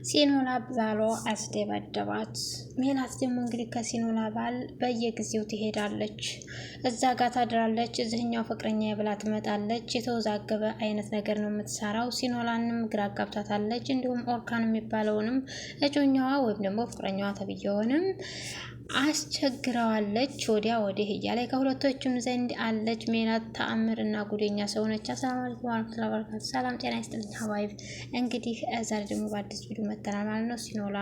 ሲኖላ ባሏ አስደበደባት። ሜላት ደግሞ እንግዲህ ከሲኖላ ባል በየጊዜው ትሄዳለች፣ እዛ ጋር ታድራለች፣ እዚህኛው ፍቅረኛ ብላ ትመጣለች። የተወዛገበ አይነት ነገር ነው የምትሰራው። ሲኖላንም ግራ አጋብታታለች። እንዲሁም ኦርካን የሚባለውንም እጮኛዋ ወይም ደግሞ ፍቅረኛዋ ተብዬውንም አስቸግረዋለች። ወዲያ ወዲህ እያለች ከሁለቶቹም ዘንድ አለች። ሜላት ተአምር እና ጉደኛ ሰው ነች። አሰላሙ አለይኩም ወራህመቱላሂ ወበረካቱ። ሰላም ጤና ይስጥልኝ ሀባይብ። እንግዲህ ዛሬ ደግሞ በአዲስ ቪዲዮ መተናል ማለት ነው። ሲኖላ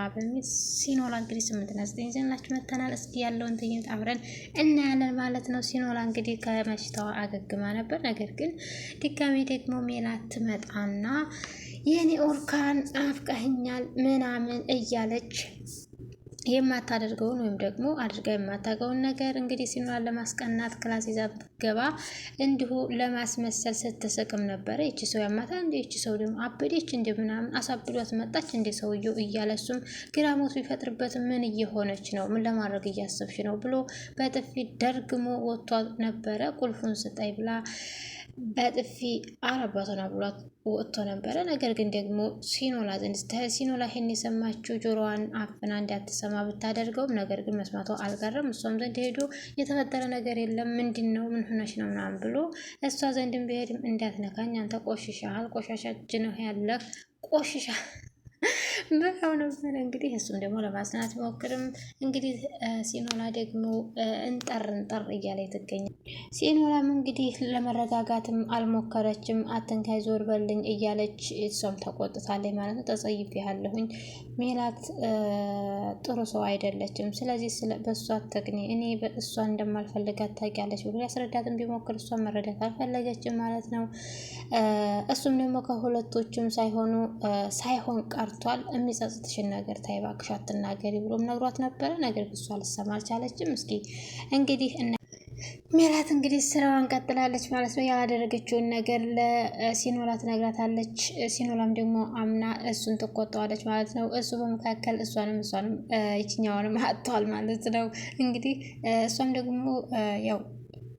እንግዲህ 8 እና 9 ይዘንላችሁ መተናል። እስኪ ያለውን ትዕይንት አብረን እናያለን ማለት ነው። ሲኖላ እንግዲህ ከበሽታዋ አገግማ ነበር። ነገር ግን ድጋሜ ደግሞ ሜላት ትመጣና የኔ ኦርካን አፍቀኸኛል ምናምን እያለች የማታደርገውን ወይም ደግሞ አድርጋ የማታውቀውን ነገር እንግዲህ ሲኖላን ለማስቀናት ክላስ ይዛ ብትገባ እንዲሁ ለማስመሰል ስትስቅም ነበረ። ይቺ ሰው ያማታ እንደ ይቺ ሰው ደግሞ አበዴች እንደ ምናምን አሳብዷት መጣች እንደ ሰውየው እያለ እሱም ግራሞት ቢፈጥርበት ምን እየሆነች ነው? ምን ለማድረግ እያሰብሽ ነው? ብሎ በጥፊ ደርግሞ ወጥቷ ነበረ። ቁልፉን ስጠይ ብላ በጥፊ አረባቷን ብሏት ወጥቶ ነበረ። ነገር ግን ደግሞ ሲኖላ ዘንድ ሲኖላ ይሄን የሰማችው ጆሮዋን አፍና እንዳትሰማ ብታደርገውም ነገር ግን መስማቷ አልቀረም። እሷም ዘንድ ሄዶ የተፈጠረ ነገር የለም ምንድን ነው ምን ሆነሽ ነው ምናምን ብሎ እሷ ዘንድም ቢሄድም እንዳትነካኝ አንተ ቆሽሻል፣ ቆሻሻ እጅ ነው ያለህ ቆሽሻ በጣም ነበር እንግዲህ። እሱም ደግሞ ለማጽናት ሞክርም እንግዲህ ሲኖላ ደግሞ እንጠር እያለ ትገኛል። ሲኖላም እንግዲህ ለመረጋጋትም አልሞከረችም። አትንካይ ዞር በልኝ እያለች እሷም ተቆጥታለች ማለት ነው። ተጸይፌሃለሁኝ ሜላት ጥሩ ሰው አይደለችም፣ ስለዚህ በእሷ አትቅኒ፣ እኔ እሷ እንደማልፈልጋት ታውቂያለች ብሎ ያስረዳትም ቢሞክር እሷ መረዳት አልፈለገችም ማለት ነው። እሱም ደግሞ ከሁለቶቹም ሳይሆን ቀርቷል። የሚጸጽትሽን ነገር ታይ እባክሽ አትናገሪ ብሎም ነግሯት ነበረ። ነገር ግን እሷ ልትሰማ አልቻለችም። እስኪ እንግዲህ ሜላት እንግዲህ ስራዋን ቀጥላለች ማለት ነው። ያላደረገችውን ነገር ለሲኖላ ትነግራታለች። ሲኖላም ደግሞ አምና እሱን ትቆጣዋለች ማለት ነው። እሱ በመካከል እሷንም ይችኛዋንም አጥተዋል ማለት ነው። እንግዲህ እሷም ደግሞ ያው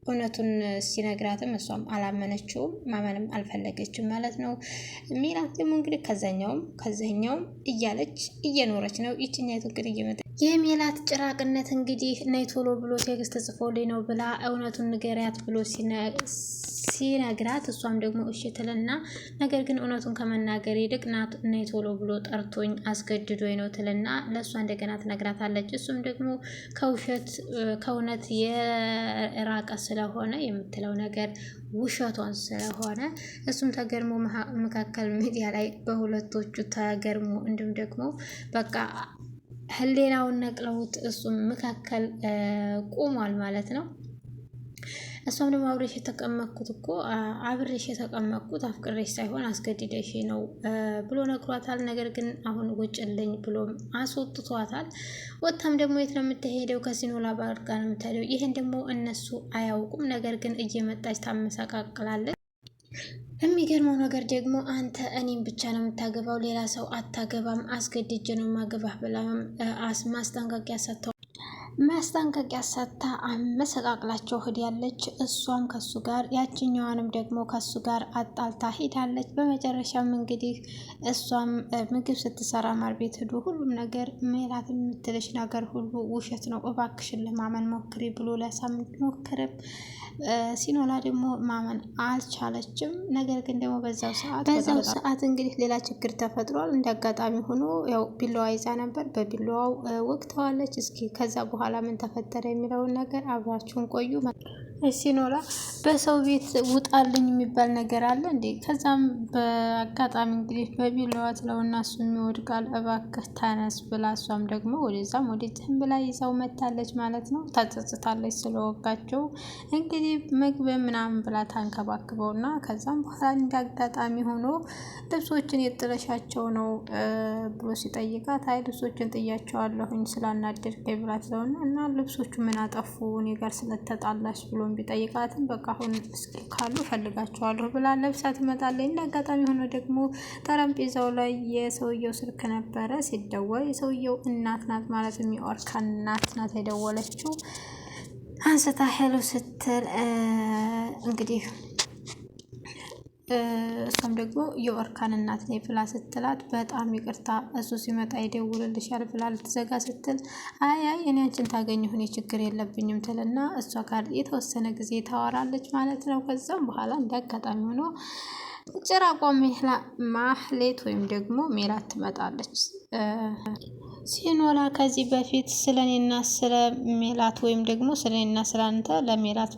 እውነቱን ሲነግራትም እሷም አላመነችውም፣ ማመንም አልፈለገችም ማለት ነው። ሜላት ደግሞ እንግዲህ ከዛኛውም እያለች እየኖረች ነው። ይችኛይቱ እንግዲህ እየመጣ የሜላት ጭራቅነት እንግዲህ ነይ ቶሎ ብሎ ቴክስት ጽፎልኝ ነው ብላ እውነቱን ንገሪያት ብሎ ሲነግራት እሷም ደግሞ እሺ ትልና ነገር ግን እውነቱን ከመናገር ይልቅ ናት ነይ ቶሎ ብሎ ጠርቶኝ አስገድዶኝ ነው ትልና ለእሷ እንደገና ትነግራታለች። እሱም ደግሞ ከእውነት የራቀ ስለሆነ የምትለው ነገር ውሸቷን ስለሆነ እሱም ተገርሞ መካከል ሚዲያ ላይ በሁለቶቹ ተገርሞ እንዲሁም ደግሞ በቃ ህሌናውን ነቅለውት እሱም መካከል ቆሟል ማለት ነው። እሷም ደግሞ አብሬሽ የተቀመጥኩት አፍቅሬሽ ሳይሆን አስገድደሽ ነው ብሎ ነግሯታል። ነገር ግን አሁን ውጭልኝ ብሎም አስወጥቷታል። ወጥታም ደግሞ የት ነው የምትሄደው? ከሲኖላ ባር ጋር ነው የምትሄደው። ይሄን ደግሞ እነሱ አያውቁም። ነገር ግን እየመጣች ታመሰቃቅላለች። የሚገርመው ነገር ደግሞ አንተ እኔም ብቻ ነው የምታገባው፣ ሌላ ሰው አታገባም፣ አስገድጄ ነው የማገባህ ብላም ማስጠንቀቂያ ሰጥታ አመሰቃቅላቸው ሄዳለች። እሷም ከሱ ጋር ያችኛዋንም ደግሞ ከሱ ጋር አጣልታ ሄዳለች። በመጨረሻም እንግዲህ እሷም ምግብ ስትሰራ ማር ቤት ሄዱ። ሁሉም ነገር ሜላት የምትልሽ ነገር ሁሉ ውሸት ነው፣ እባክሽን ለማመን ሞክሪ ብሎ ለሳምንት ሞክርም ሲኖላ ደግሞ ማመን አልቻለችም። ነገር ግን ደግሞ በዛው ሰዓት እንግዲህ ሌላ ችግር ተፈጥሯል። እንደ አጋጣሚ ሆኖ ያው ቢላዋ ይዛ ነበር፣ በቢላዋው ወቅተዋለች። እስኪ ከዛ በኋላ ምን ተፈጠረ የሚለውን ነገር አብራችሁን ቆዩ። ሲኖላ በሰው ቤት ውጣልኝ የሚባል ነገር አለ እንዴ? ከዛም በአጋጣሚ እንግዲህ በቢላዋ ትለውና እሱም ይወድቃል። እባክህ ተነስ ብላ እሷም ደግሞ ወደዛም ወደዚህም ብላ ይዛው መታለች ማለት ነው። ታጸጽታለች ስለወጋቸው እንግዲህ ምግብ ምናምን ብላ ታንከባክበውና ከዛም በኋላ እንደ አጋጣሚ ሆኖ ልብሶችን የጥለሻቸው ነው ብሎ ሲጠይቃት አይ ልብሶችን ጥያቸዋለሁኝ ስላናደድከኝ ብላ ትለውና እና ልብሶቹ ምን አጠፉ እኔ ጋር ስለተጣላሽ ብሎ ቢጠይቃትም በቃ አሁን እስኪ ካሉ ፈልጋቸዋለሁ ብላ ለብሳ ትመጣለች። እንደ አጋጣሚ ሆኖ ደግሞ ጠረጴዛው ላይ የሰውየው ስልክ ነበረ። ሲደወል የሰውየው እናት ናት ማለት የኦርካን እናት ናት የደወለችው። አንስታ ሄሎ ስትል እንግዲህ እሷም ደግሞ የኦርካን እናት ነኝ ብላ ስትላት በጣም ይቅርታ እሱ ሲመጣ ይደውልልሻል ብላ ልትዘጋ ስትል አይ እኔ አንቺን ታገኘሁ እኔ ችግር የለብኝም ትልና እሷ ጋር የተወሰነ ጊዜ ታወራለች ማለት ነው። ከዛም በኋላ እንዳጋጣሚ ሆኖ ጭራቋ ማህሌት ወይም ደግሞ ሜላት ትመጣለች። ሲኖላ ከዚህ በፊት ስለኔና ስለ ሜላት ወይም ደግሞ ስለኔና ስለአንተ ለሜላት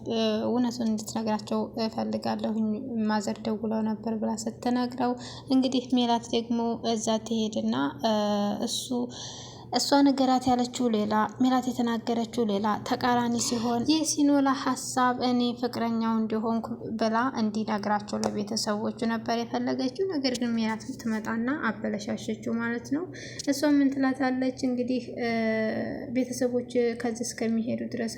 እውነቱን እንድትነግራቸው እፈልጋለሁኝ ማዘር ደውለው ነበር ብላ ስትነግረው እንግዲህ ሜላት ደግሞ እዛ ትሄድና እሷ ነገራት ያለችው ሌላ ሜላት የተናገረችው ሌላ ተቃራኒ ሲሆን የሲኖላ ሀሳብ እኔ ፍቅረኛው እንደሆንኩ ብላ እንዲነግራቸው ለቤተሰቦቹ ነበር የፈለገችው። ነገር ግን ሜላት ትመጣና አበለሻሸችው ማለት ነው። እሷ ምን ትላታለች እንግዲህ ቤተሰቦች ከዚህ እስከሚሄዱ ድረስ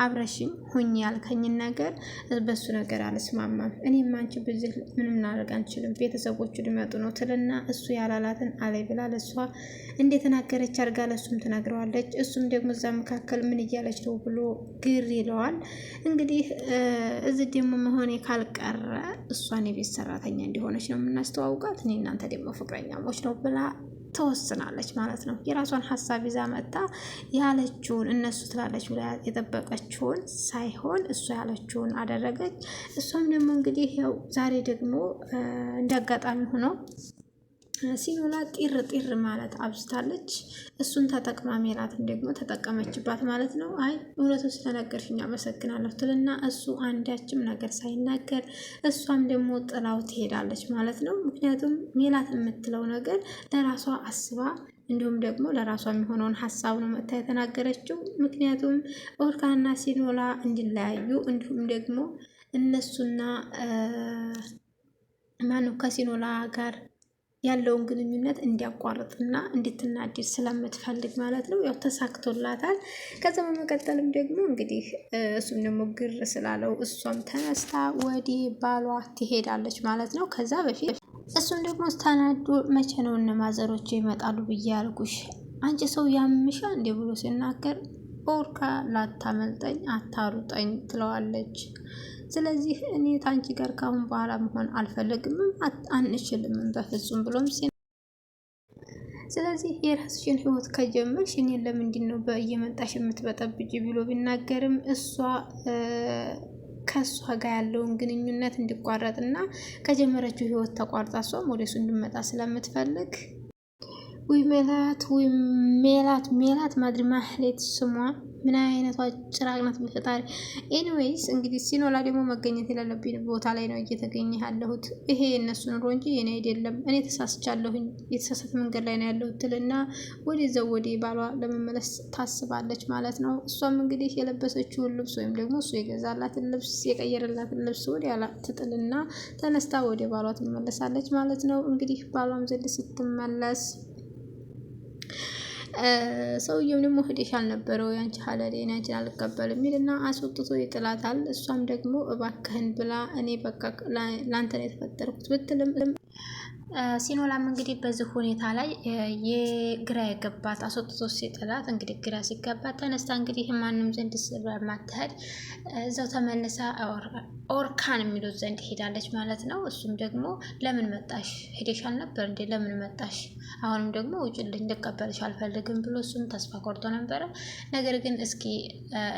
አብረሽኝ ሁኝ ያልከኝን ነገር በሱ ነገር አልስማማም፣ እኔም አንቺ በዚህ ምንም እናደርግ አንችልም፣ ቤተሰቦቹ ሊመጡ ነው ትልና እሱ ያላላትን አለይ ብላ ለሷ እንዴት ተናገረች አድርጋ ለሱም ትነግረዋለች። እሱም ደግሞ እዛ መካከል ምን እያለች ነው ብሎ ግር ይለዋል። እንግዲህ እዚህ ደግሞ መሆኔ ካልቀረ እሷን የቤት ሰራተኛ እንዲሆነች ነው የምናስተዋውቃት፣ እኔ እናንተ ደግሞ ፍቅረኛሞች ነው ብላ ትወስናለች ማለት ነው። የራሷን ሀሳብ ይዛ መጣ ያለችውን እነሱ ትላለች ብላ የጠበቀችውን ሳይሆን እሷ ያለችውን አደረገች። እሷም ደግሞ እንግዲህ ያው ዛሬ ደግሞ እንዳጋጣሚ ሆኖ ሲኖላ ጢር ማለት አብዝታለች። እሱን ተጠቅማ ሜላትን ደግሞ ተጠቀመችባት ማለት ነው። አይ እውነቱን ስለነገርሽኝ አመሰግናለሁ ትልና እሱ አንዳችም ነገር ሳይናገር እሷም ደግሞ ጥላው ትሄዳለች ማለት ነው። ምክንያቱም ሜላት የምትለው ነገር ለራሷ አስባ እንዲሁም ደግሞ ለራሷ የሚሆነውን ሀሳብ ነው መታ የተናገረችው። ምክንያቱም ኦርካና ሲኖላ እንዲለያዩ እንዲሁም ደግሞ እነሱና ማነው ከሲኖላ ጋር ያለውን ግንኙነት እንዲያቋርጥና እንድትናደድ ስለምትፈልግ ማለት ነው። ያው ተሳክቶላታል። ከዛ በመቀጠልም ደግሞ እንግዲህ እሱም ደግሞ ግር ስላለው እሷም ተነስታ ወደ ባሏ ትሄዳለች ማለት ነው። ከዛ በፊት እሱም ደግሞ ስታናዱ መቼ ነው እነ ማዘሮች ይመጣሉ ብዬ ያልኩሽ አንቺ ሰው ያምሻ እንዴ ብሎ ሲናገር ኦርካ ላታመልጠኝ አታሩጠኝ ትለዋለች። ስለዚህ እኔ ታንቺ ጋር ካሁን በኋላ መሆን አልፈልግም አንችልም በፍጹም ብሎም ስለዚህ የራስሽን ህይወት ከጀመርሽ እኔን ለምንድን ነው በየመጣሽ የምትበጠብጪ ብሎ ቢናገርም እሷ ከእሷ ጋር ያለውን ግንኙነት እንዲቋረጥና ከጀመረችው ህይወት ተቋርጣ እሷም ወደ እሱ እንድመጣ ስለምትፈልግ ሜላት ማድሪ ማህሌት ስሟ ምን አይነቷ ጭራቅ ናት በፈጣሪ። ኤኒዌይስ እንግዲህ ሲኖላ ደግሞ መገኘት የሌለብኝ ቦታ ላይ ነው እየተገኘ ያለሁት። ይሄ የእነሱ ኑሮ እንጂ የኔ አይደለም። እኔ ተሳስቻለሁኝ፣ የተሳሳተ መንገድ ላይ ነው ያለሁት ትልና ወደዛው ወደ ባሏ ለመመለስ ታስባለች ማለት ነው። እሷም እንግዲህ የለበሰችውን ልብስ ወይም ደግሞ እሱ የገዛላትን ልብስ የቀየረላትን ልብስ ወዲያ ትጥልና ተነስታ ወደ ባሏ ትመለሳለች ማለት ነው። እንግዲህ ባሏም ዘንድ ስትመለስ ሰውየው ደግሞ ሄደሽ አልነበረው ያንቺ ሀለሌ ያንቺን አልቀበል የሚልና አስወጥቶ ይጥላታል። እሷም ደግሞ እባክህን ብላ እኔ በቃ ላንተ ነው የተፈጠርኩት ብትልም ሲኖላም እንግዲህ በዚህ ሁኔታ ላይ የግራ የገባት አስወጥቶ ሲጥላት እንግዲህ ግራ ሲገባት ተነስታ እንግዲህ ማንም ዘንድ ስለማትሄድ እዛው ተመልሳ ኦርካን የሚሉት ዘንድ ሄዳለች ማለት ነው። እሱም ደግሞ ለምን መጣሽ ሄደሻል ነበር እንዴ ለምን መጣሽ አሁንም ደግሞ ውጭልኝ ልቀበልሽ አልፈልግም ብሎ እሱም ተስፋ ቆርጦ ነበረ። ነገር ግን እስኪ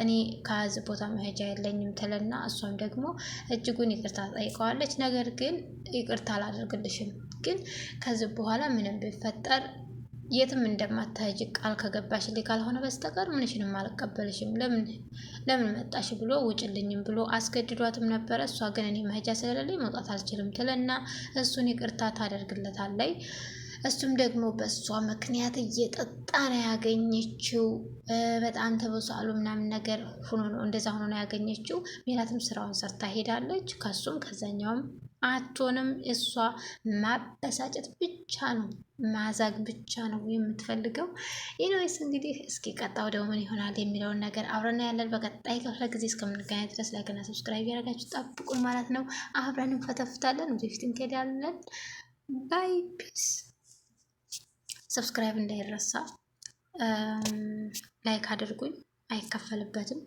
እኔ ከዚህ ቦታ መሄጃ የለኝም ትልና እሷም ደግሞ እጅጉን ይቅርታ ጠይቀዋለች። ነገር ግን ይቅርታ አላደርግልሽም ግን ከዚህ በኋላ ምንም ቢፈጠር የትም እንደማትሄጂ ቃል ከገባሽልኝ ካልሆነ በስተቀር ምንሽንም አልቀበልሽም ለምን መጣሽ ብሎ ውጭልኝም ብሎ አስገድዷትም ነበረ። እሷ ግን እኔ መሄጃ ስለሌለኝ መውጣት አልችልም ትልና እሱን ይቅርታ ታደርግለታለች። እሱም ደግሞ በእሷ ምክንያት እየጠጣ ነው ያገኘችው። በጣም ተበሳሉ ምናምን ነገር ሆኖ ነው እንደዛ ሆኖ ነው ያገኘችው። ሜላትም ስራውን ሰርታ ሄዳለች። ከሱም ከዛኛውም አቶንም እሷ ማበሳጨት ብቻ ነው ማዛግ ብቻ ነው የምትፈልገው። ኢኒዌይስ እንግዲህ እስኪ ቀጣው ደግሞ ምን ይሆናል የሚለውን ነገር አብረና ያለን በቀጣይ ክፍለ ጊዜ እስከምንገናኝ ድረስ ላይክና ሰብስክራይብ ያደርጋችሁ ጠብቁን ማለት ነው። አብረን እንፈተፍታለን ወደፊት እንሄዳለን። ባይ ፒስ። ሰብስክራይብ እንዳይረሳ፣ ላይክ አድርጉኝ፣ አይከፈልበትም።